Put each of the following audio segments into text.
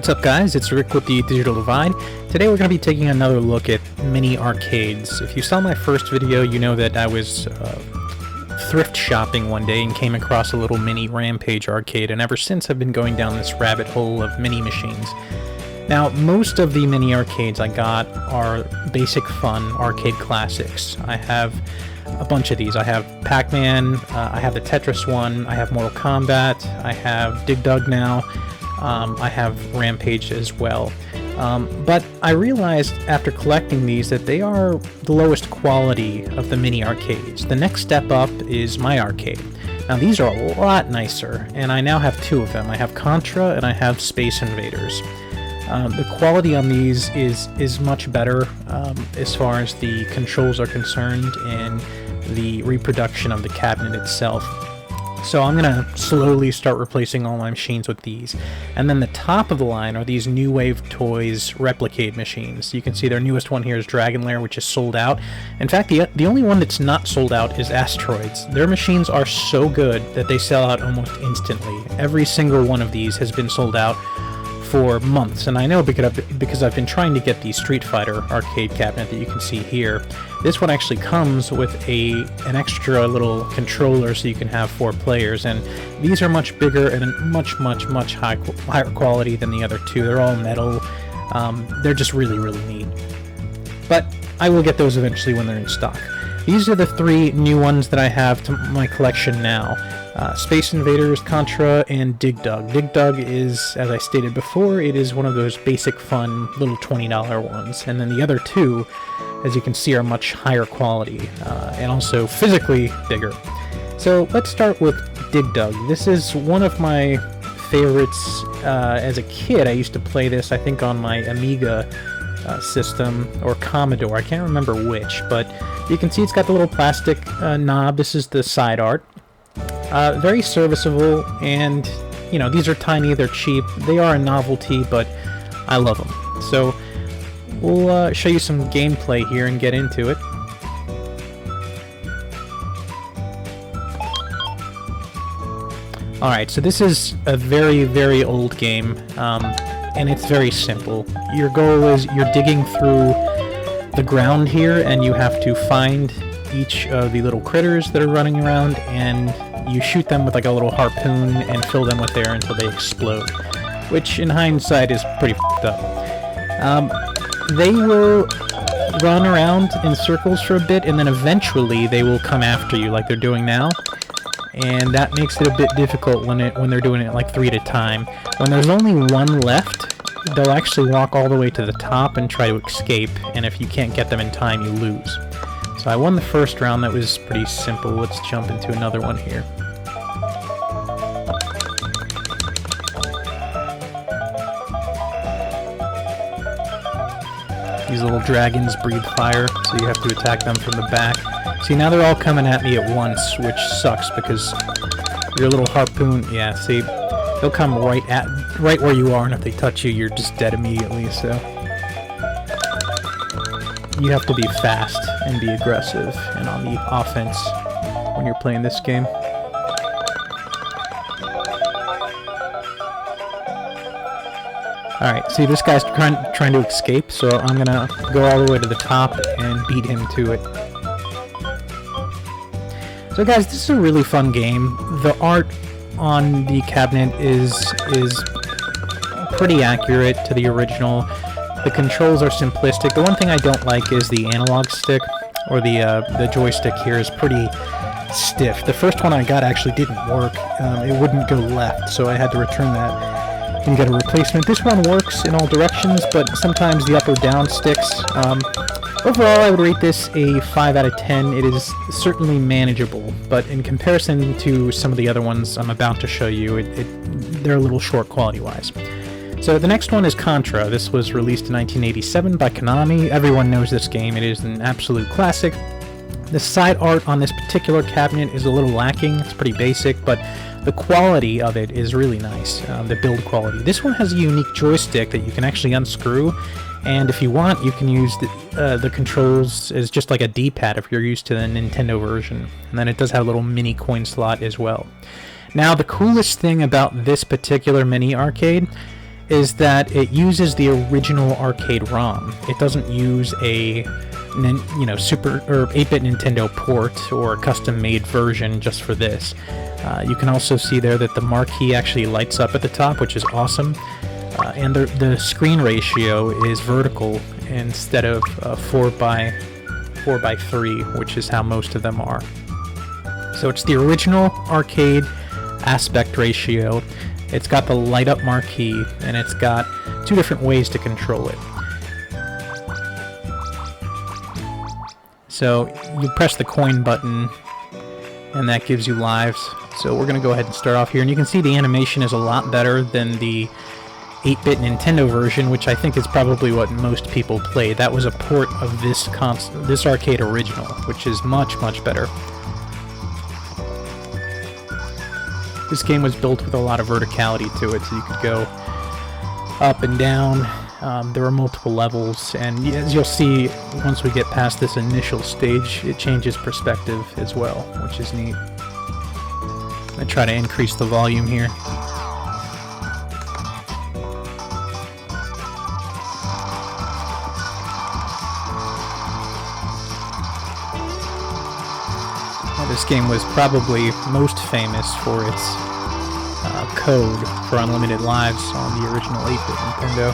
What's up, guys? It's Rick with the Digital Divide. Today we're going to be taking another look at mini arcades. If you saw my first video, you know that I was thrift shopping one day and came across a little mini Rampage arcade, and ever since I've been going down this rabbit hole of mini machines. Now, most of the mini arcades I got are basic fun arcade classics. I have a bunch of these. I have Pac-Man, I have the Tetris one, I have Mortal Kombat, I have Dig Dug now, I have Rampage as well. But I realized after collecting these that they are the lowest quality of the mini arcades. The next step up is my arcade. Now these are a lot nicer, and I now have two of them. I have Contra and I have Space Invaders. The quality on these is much better as far as the controls are concerned and the reproduction of the cabinet itself. So I'm going to slowly start replacing all my machines with these. And then the top of the line are these New Wave Toys Replicate machines. You can see their newest one here is Dragon Lair, which is sold out. In fact, the only one that's not sold out is Asteroids. Their machines are so good that they sell out almost instantly. Every single one of these has been sold out for months, and I know because I've been trying to get the Street Fighter arcade cabinet that you can see here. This one actually comes with an extra little controller so you can have 4 players, and these are much bigger and much higher quality than the other two. They're all metal. They're just really neat. But I will get those eventually when they're in stock. These are the 3 new ones that I have to my collection now. Space Invaders, Contra, and Dig Dug. Dig Dug is, as I stated before, it is one of those basic fun little $20 ones. And then the other 2, as you can see, are much higher quality and also physically bigger. So let's start with Dig Dug. This is one of my favorites. As a kid, I used to play this, I think, on my Amiga system, or Commodore, I can't remember which, but you can see it's got the little plastic knob. This is the side art. Very serviceable, and you know, these are tiny, they're cheap, they are a novelty, but I love them. So we'll show you some gameplay here and get into it. Alright, so this is a very old game, and it's very simple. Your goal is you're digging through the ground here, and you have to find each of the little critters that are running around, and you shoot them with like a little harpoon and fill them with air until they explode, which in hindsight is pretty f***ed up. They will run around in circles for a bit, and then eventually they will come after you like they're doing now, and that makes it a bit difficult when they're doing it like 3 at a time. When there's only 1 left, they'll actually walk all the way to the top and try to escape, and if you can't get them in time, you lose. So I won the first round. That was pretty simple. Let's jump into another one here. These little dragons breathe fire, so you have to attack them from the back. See, now they're all coming at me at once, which sucks because your little harpoon, yeah, see, they'll come right where you are, and if they touch you, you're just dead immediately, so you have to be fast and be aggressive and on the offense when you're playing this game. Alright, see, this guy's trying to escape, so I'm gonna go all the way to the top and beat him to it. So guys, this is a really fun game. The art on the cabinet is pretty accurate to the original. The controls are simplistic. The one thing I don't like is the analog stick, or the joystick here is pretty stiff. The first one I got actually didn't work. It wouldn't go left, so I had to return that and get a replacement. This one works in all directions, but sometimes the up or down sticks. Overall, I would rate this a 5 out of 10. It is certainly manageable, but in comparison to some of the other ones I'm about to show you, they're a little short quality-wise. So the next one is Contra. This was released in 1987 by Konami. Everyone knows this game. It is an absolute classic. The side art on this particular cabinet is a little lacking. It's pretty basic, but the quality of it is really nice, the build quality. This one has a unique joystick that you can actually unscrew, and if you want, you can use the controls as just like a D-pad if you're used to the Nintendo version. And then it does have a little mini coin slot as well. Now, the coolest thing about this particular mini arcade is that it uses the original arcade ROM. It doesn't use a Super or 8-bit Nintendo port or a custom-made version just for this. You can also see there that the marquee actually lights up at the top, which is awesome. And the screen ratio is vertical instead of 4:3, which is how most of them are. So it's the original arcade aspect ratio. It's got the light up marquee, and it's got 2 different ways to control it. So you press the coin button, and that gives you lives. So we're going to go ahead and start off here, and you can see the animation is a lot better than the 8-bit Nintendo version, which I think is probably what most people play. That was a port of this arcade original, which is much, much better. This game was built with a lot of verticality to it, so you could go up and down. There were multiple levels, and as you'll see, once we get past this initial stage, it changes perspective as well, which is neat. I'm going to try to increase the volume here. This game was probably most famous for its code for unlimited lives on the original 8-bit Nintendo.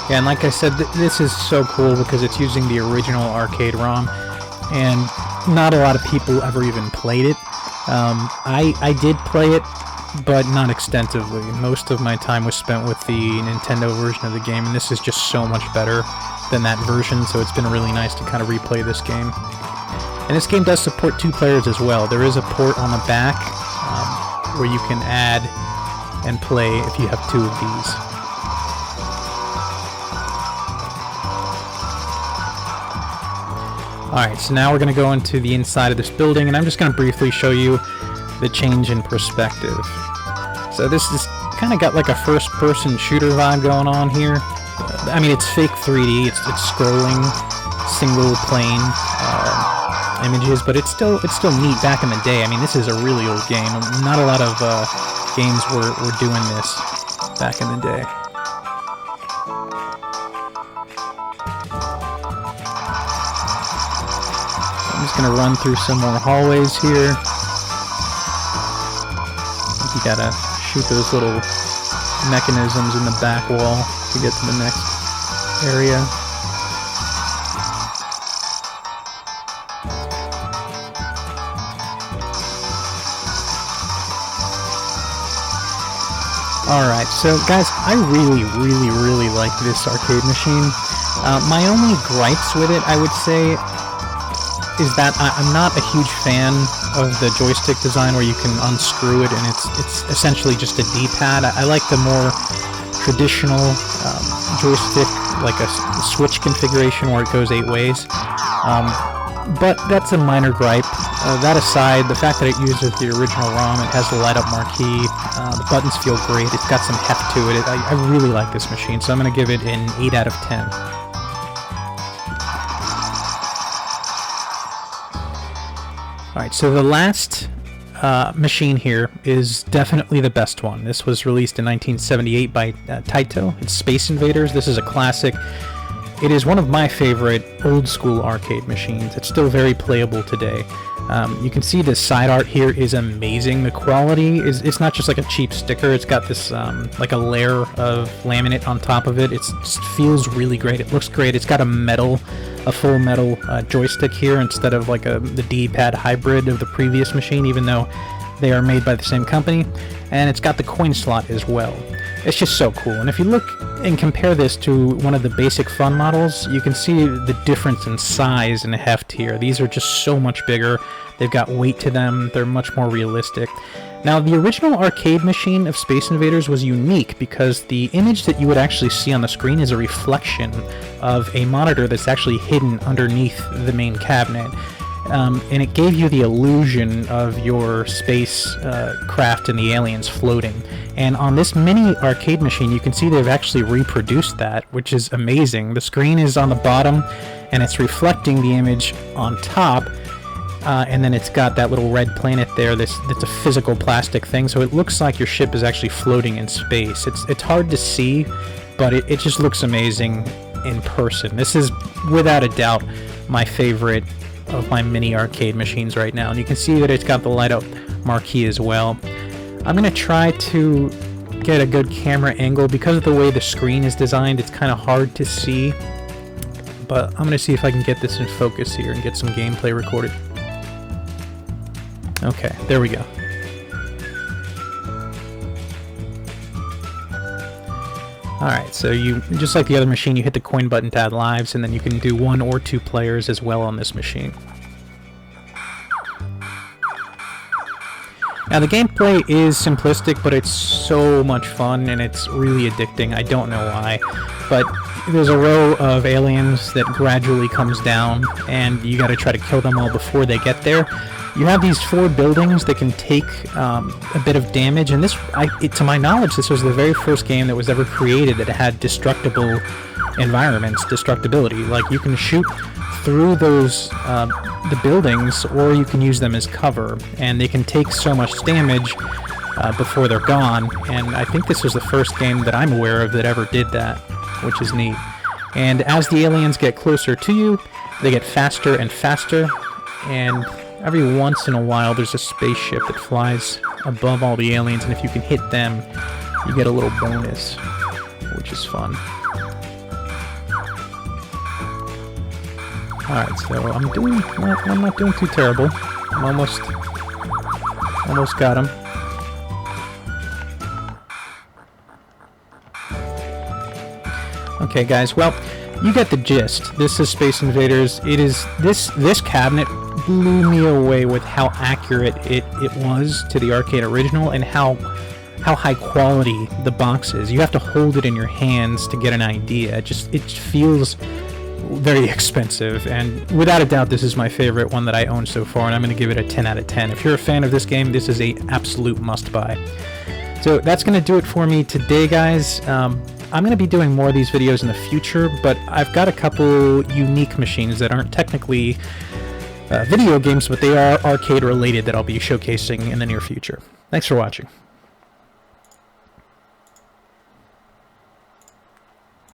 Yeah, and like I said, this is so cool because it's using the original arcade ROM, and not a lot of people ever even played it. I did play it, but not extensively. Most of my time was spent with the Nintendo version of the game, and this is just so much better than that version, so it's been really nice to kind of replay this game. And this game does support 2 players as well. There is a port on the back where you can add and play if you have 2 of these. Alright, so now we're going to go into the inside of this building, and I'm just going to briefly show you the change in perspective. So this is kind of got like a first-person shooter vibe going on here. I mean, it's fake 3D, it's scrolling, single-plane images, but it's still neat back in the day. I mean, this is a really old game. Not a lot of games were doing this back in the day. I'm just going to run through some more hallways here. You gotta shoot those little mechanisms in the back wall to get to the next area. Alright, so guys, I really like this arcade machine. My only gripes with it, I would say, is that I'm not a huge fan of the joystick design where you can unscrew it and it's essentially just a D-pad. I like the more traditional joystick, like a Switch configuration where it goes 8 ways. But that's a minor gripe. That aside, the fact that it uses the original ROM, it has the light-up marquee, the buttons feel great, it's got some heft to it. I really like this machine, so I'm going to give it an 8 out of 10. Alright, so the last machine here is definitely the best one. This was released in 1978 by Taito. It's Space Invaders. This is a classic. It is one of my favorite old-school arcade machines. It's still very playable today. You can see the side art here is amazing. The quality it's not just like a cheap sticker. It's got this like a layer of laminate on top of it. It just feels really great. It looks great. It's got a full metal joystick here instead of like the D-pad hybrid of the previous machine, even though they are made by the same company. And it's got the coin slot as well. It's just so cool. And if you look and compare this to one of the basic Fun models, you can see the difference in size and heft here. These are just so much bigger. They've got weight to them. They're much more realistic. Now, the original arcade machine of Space Invaders was unique because the image that you would actually see on the screen is a reflection of a monitor that's actually hidden underneath the main cabinet. and it gave you the illusion of your space craft and the aliens floating. And on this mini arcade machine, you can see they've actually reproduced that, which is amazing. The screen is on the bottom, and it's reflecting the image on top, and then it's got that little red planet there that's a physical plastic thing, so it looks like your ship is actually floating in space. It's hard to see, but it just looks amazing in person. This is, without a doubt, my favorite of my mini arcade machines right now, and you can see that it's got the light up marquee as well. I'm going to try to get a good camera angle. Because of the way the screen is designed, it's kind of hard to see, but I'm going to see if I can get this in focus here and get some gameplay recorded. Okay, there we go. Alright, so you, just like the other machine, you hit the coin button to add lives, and then you can do 1 or 2 players as well on this machine. Now the gameplay is simplistic, but it's so much fun, and it's really addicting. I don't know why, but there's a row of aliens that gradually comes down, and you gotta try to kill them all before they get there. You have these 4 buildings that can take a bit of damage, and this, to my knowledge, this was the very first game that was ever created that had destructible environments, destructibility. Like, you can shoot through those the buildings, or you can use them as cover, and they can take so much damage before they're gone. And I think this was the first game that I'm aware of that ever did that, which is neat. And as the aliens get closer to you, they get faster and faster, and every once in a while there's a spaceship that flies above all the aliens, and if you can hit them, you get a little bonus, which is fun. Alright, so I'm not doing too terrible. I'm almost got him. Okay, guys, well, you get the gist. This is Space Invaders. It is, this cabinet blew me away with how accurate it was to the arcade original, and how high quality the box is. You have to hold it in your hands to get an idea. It feels very expensive, and without a doubt this is my favorite one that I own so far, and I'm going to give it a 10 out of 10. If you're a fan of this game, this is a absolute must-buy. So that's going to do it for me today, guys. I'm going to be doing more of these videos in the future, but I've got a couple unique machines that aren't technically video games, but they are arcade related that I'll be showcasing in the near future. Thanks for watching.